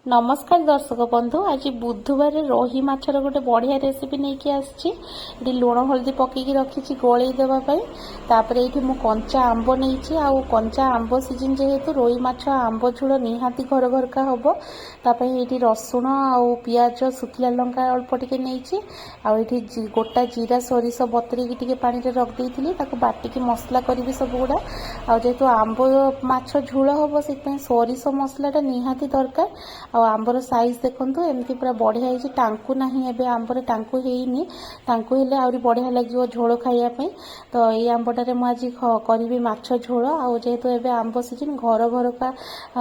नमस्कार दर्शक बंधु आज बुधवार रोही माछर गोटे बढ़िया रेसिपी नहीं कि आसी लुण हल्दी पकईकी रखी गोल देवाई तापर ये कंचा आंब नहीं आउ कंचा आंब सीजन जेहेतु रोही माछ आंब झोल निहाती घर घरका हम तापर रसुण आउ पियाज सुखिला लंका अल्प टिके नहीं आउ गोटा जीरा सोरिष बतरेकी पानी रखी बाटिकी मसला करी सब गुड़ा आउ जेहेतु आंब माछ झोल हम से सोरिष मसलाटा निहाती दरकार आंबर साइज देखो एमती पूरा बढ़िया है टांकु ना एवं आंबर टांकु है टांकु हेले आहरी बढ़िया लगे झोल खाइबापी तो ये आंबटारे मुझे करी माछ झोल आउ जेहेतु एवं आंब सीजन घर घर का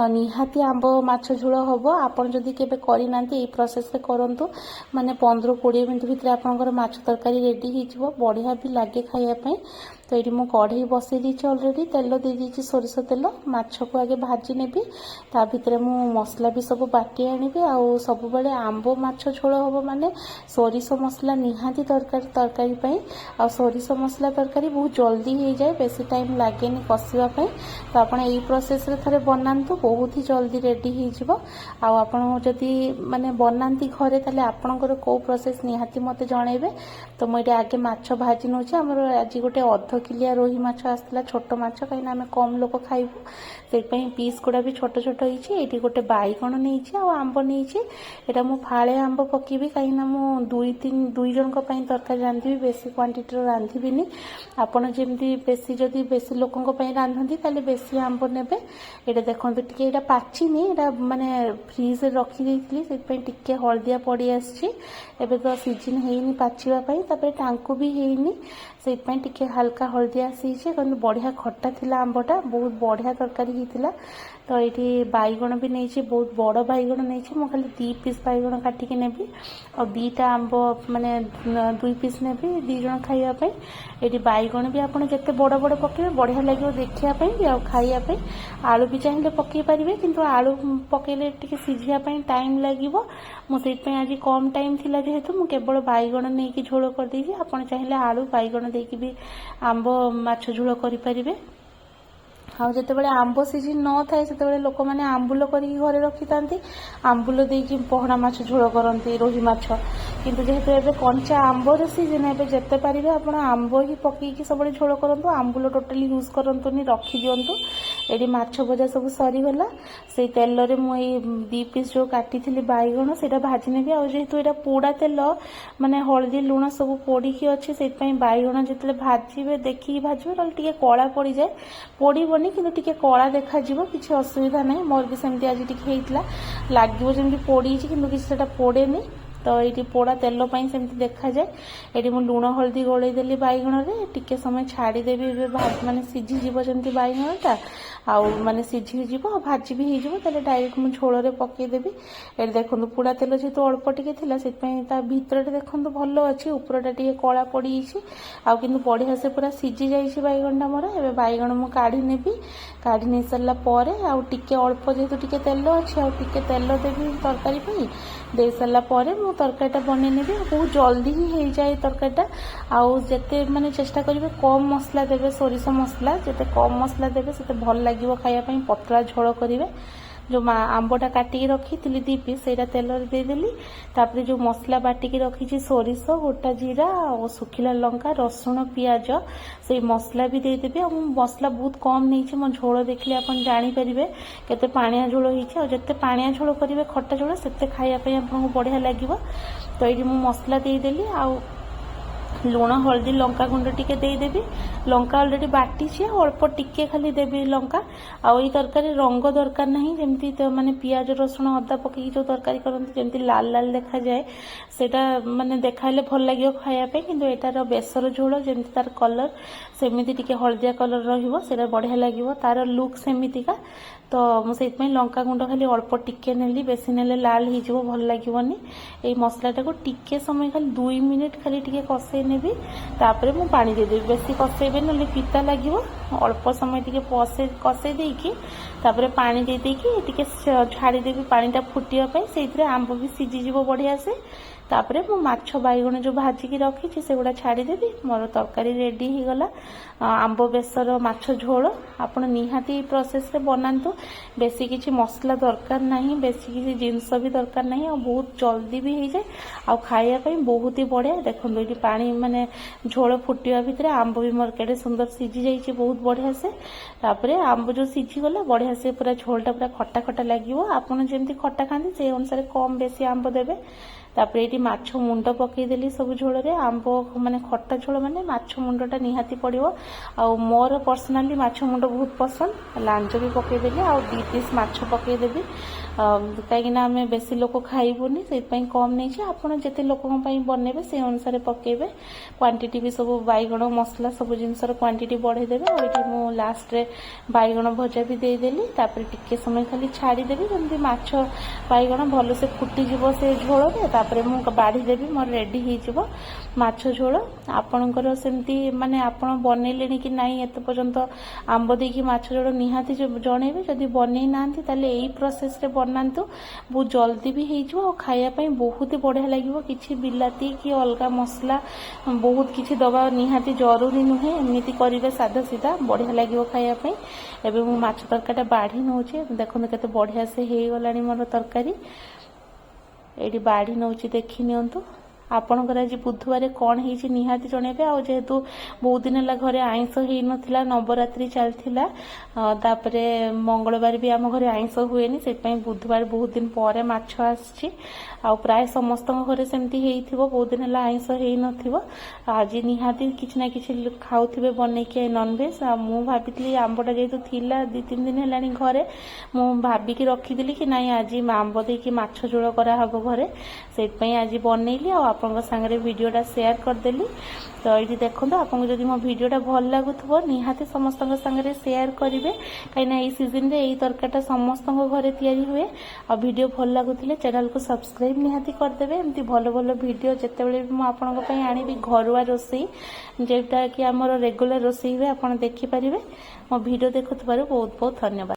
निहाती आंब माछ झोल हम आपड़ जदि केबे करना प्रोसेस करूँ माने 15-20 मिनट भितर आपंकर माछ तरकारी रेडी हो बढ़िया भी लगे खाइबापी तो ये मुझे कढ़ई बसई दी अलरेडी तेल दे दी सोरिष तेल माछ को आगे भाजी नेबी ता भितर मु मसला भी सब बाटी आनी आउ सब बेले आंब माछ झोल हम माने सोरिष मसला निहाती तरकारी आ सोरिष मसला तरकारी बहुत जल्दी हो जाए बेसी टाइम लगे कषापी तो आप प्रोसेस रे थरे बनातु बहुत ही जल्दी रेडी हो जदि माने बनाती घरे ताले आपणकर को प्रोसेस निहाती मते जणेबे तो मुझे आगे माछ भाजी नौ आज गोटे अर्ध किलिया रोही माछ आसला छोट माछ कहीं आम कम लोक खाइबू से पीस गुड़ा भी छोट छोट होती गोटे बैगण नहीं आंब नहीं यहाँ मु फाड़े आंब पकेबी कहीं मु दुई जन तरकारी रांधि बेसी क्वांटिटी रांधि आपड़ जमी बेसी जदि बेसी लोकों रांधती ताले बेसी आंब नेबे ये देखो टे पाचिनी यहाँ माने फ्रिज रखी से टिके हलदिया पड़ी आसी एबे तो सीजन है पाचिबापी टांकु भी है से टिके हल्का हलदिया आसी बढ़िया खट्टा थिला आंबटा बहुत बढ़िया तरकारी होता तो ये बैगण भी नहीं बहुत बड़ बैगण नहीं मुझे खाली 2 पीस बैगण काटिकी नेबी और 2टा आंब माने 2 पीस नेबी 2 जन खाइबापी ये बैगण भी आपड़ जिते बड़ बड़ पकेबे बढ़िया लगे देखापी आ खाइबापी आलू भी चाहिए पकई पारे कि आलू पकईले टिके सीझापी टाइम लगे मुझे आज कम टाइम थिला जेहेतु मु केवल बैगण नहीं कि झोल कर देछि आपन चाहिए आलू बैगण देकी भी आंब माछ झोल करि परिबे हाँ जिते बड़े आंब सीजन न थाए से लोक मैंने आंबुल कर घरे रखी था आंबुल देकी पहड़ा माछ झोल करती रोही माछ किंतु जेहेतु एबे कंचा आंबर सीजन एबे जेते पारिबे आपण आंब ही पकईकी सब झोल करंतु आंबुल टोटाली यूज करंतुनी रखी दियंतु एडी माछ भजा सब सरीगला से तेल रे मु 2 पीस जो काटी थी बैगण से भाजी नेबी आ जेहेतु एटा पोड़ा तेल माने हलदी लुण सब पोड़ीकी अच्छे से बैगण जिते भाजबे देखिकी भाजबे ना टिके कला पड़ जाए पोड़बनी कि टिके कला देखा किसी असुविधा ना मोर भी सेमती आज टिके लगे जमी पोड़ी कि पोड़ेनी तो ये पोड़ा तेल सेमती देखा जाए ये मुझे लुण हल्दी गोल देली बैगण रे टिके समय छाड़देवी माने सीझीज जमी बैगणटा आउ माने सीझीज भाजी भी हो डायरेक्ट मुझे झोल पकईदेवी ये देखो पोड़ा तेल जेहतु अल्प टिके से भितर देखो भल अच्छी उपरटा टे कला पड़ी आउ कि बढ़िया से पूरा सीझी जाइए बैगणटा मोर ए बैगण मुझे काढ़ी नेबी काढ़ी नहीं सारा पर आउ टिके अल्प जेहतु टिके तेल अच्छी आउ टिके तेल देवी तरकारी दे सारा पर मु तरकारीटा बनै नेबी बहुत जल्दी ही हो जाए तरकारीटा आउ जेते माने चेष्टा करेंगे कम मसला देवे सोरिष मसला जिते कम मसला देवे से भल लगे खायापी पतला झोल करेंगे जो आंबटा काटिकी रखी 2 पीस से तेल देदेली तापर जो मसला बाटिकी रखी सोरिष गोटा जीरा और सुखिला लंका रसुण पियाज से मसला भी देदेवी और मसला बहुत कम नहीं मो झोल देखले आप जानीपारे केते पानिया झोल होती जिते पानिया झोल करेंगे खट्टा झोल से खायापी आपको बढ़िया लगे तो ये मसला देदेली आ लुण हल्दी लंका गुंड टिके देदेवी लंका अलरेडी बाटी अल्प टिके खाली देवी लंका आउ ये तरकारी रंग दरकार नहीं जमती तो माने पियाज रसुण अदा पकई जो तरकारी करती जमती लाल लाल देखा जाए सेटा माने देखाइले भल लगे खायापी किंतु एटार बेसर झोल जमती तार कलर सेमिति टिके हलदिया कलर रहिबो सेटा बढ़िया लगे तार लुक सेमितिका तो मुझे लंका गुंड खाली अल्प टिके नेली बेसी नेले लाल हो भल लगेनि ये मसलाटा को टिके समय खाली 2 मिनिट खाली टिके कषे नेबी तापर मु पानी देदेवी बेसी कषेबे ना पिता लगे अल्प समय टिके कषे देकी तापर पानी दे देकी टिके छाड़ीदेवी पानीटा फुटिया से आंब भी सीझीज बढ़िया से तापरे मु माछ बैगण जो भाजिकी रखी सेगुड़ा छाड़देवी मोर तरकारी रेडी हो गला आंब बेसर माछ झोल आपण निहाती प्रोसेस रे बनातु बेसी किछि मसला दरकार नहीं बेसी किछि जिंस भी दरकार नहीं और बहुत जल्दी भी हो जाए आ खाइया पई बहुत ही बढ़िया देखो ये पानी माने झोल फुटिया भितर आंब भी मोर केडे सुंदर सीझी जाइए बहुत बढ़िया से तापरे आंब जो सीझी गला बढ़िया से पूरा झोलटा पूरा खट्टा खट्टा लगिवो आपण जेमती खट्टा खांती से अनुसार कम बेसी आंब देबे तापरे ये माछ मुंड पकईदेली सब झोल रे आंब माने खट्टा झोल माने माछ मुंडटा निहाती पड़िवो आ मोर पर्सनाली माछ मुंड बहुत पसंद लांज भी पकईदेली आ 2 पीस माछ पकईदेवी कहीं आम बेसी लोक खाइबुनी से कम नहीं आपड़ जिते लोक बनइबे से अनुसार पकेबे क्वांटिटी भी सब बैगण मसला सब जिनसर क्वांटिटी बढ़ेदेवे और मु लास्ट रे बैगण भजा भी देदेली तापर टिके समय खाली छाड़ीदेवी जमी माछ बैगण भल से फुटीज से झोल तापर मु बाढ़ी देवी मोर रेडी हो माछ झोल आपणकर सेमती माने आपण बनइले कि नहीं एत पर्यंत आंब देकी माछ झोल निहाती जणेबे जदि बनई नांती ताले एई प्रोसेस रे बनातु बहुत जल्दी भी हो और खाइया बहुत ही बढ़िया लगे किसी बिलाती कि अलग मसला बहुत किसी दबा निहाती जरूरी नुहे एमती करेंगे सादा सीधा बढ़िया लगे खाइया एवं मु माछ तरकारी बाढ़ी नौचे देखो केते बढ़िया से हो गला मोर तरकारी ये बाढ़ी नौची देखी नियंतु आपणकर आज बुधवार कौन है निहाती जनइबे आ जेहेतु बहुत दिन है घरे आइंस हो नथिला नवरात्रि चलथिला तापरे मंगलवार भी आम घरे आइंस हुएनी से बुधवार बहुत दिन पर माछ आछि आ प्राय समस्त घरे सेमती हेइथिबो बहुत दिन है आइंस हो नथिबो आज निहाती किछि ना किछि खाउथिबे बनैके नॉनवेज आ मु भाबितली आंबटा जेहेतु थिला 2-3 दिन हेलानी घरे मु भाबिकी रखिदिली कि नाही आज आंब देकी माछ झोल करा हबो घरे सेट आज बनैली आ आपन संगे वीडियोटा शेयर करदेली तो ये देखो आपको जब मो भिडियोटा भल लगुव निहाती समस्त संगे शेयर करेंगे कहीं सीजन रे यही तरकारीटा समस्त घरे तैयारी हुए और वीडियो भल लगुले चैनल को सब्सक्राइब निहाती करदेवे एमती भल भल वीडियो जितेबाला भी मुझे आनी घरुआ रोसई जोटा कि आमर रेगुलर रोसई हुए आप देखिपारे मो भिडियो देखुवर बहुत बहुत धन्यवाद।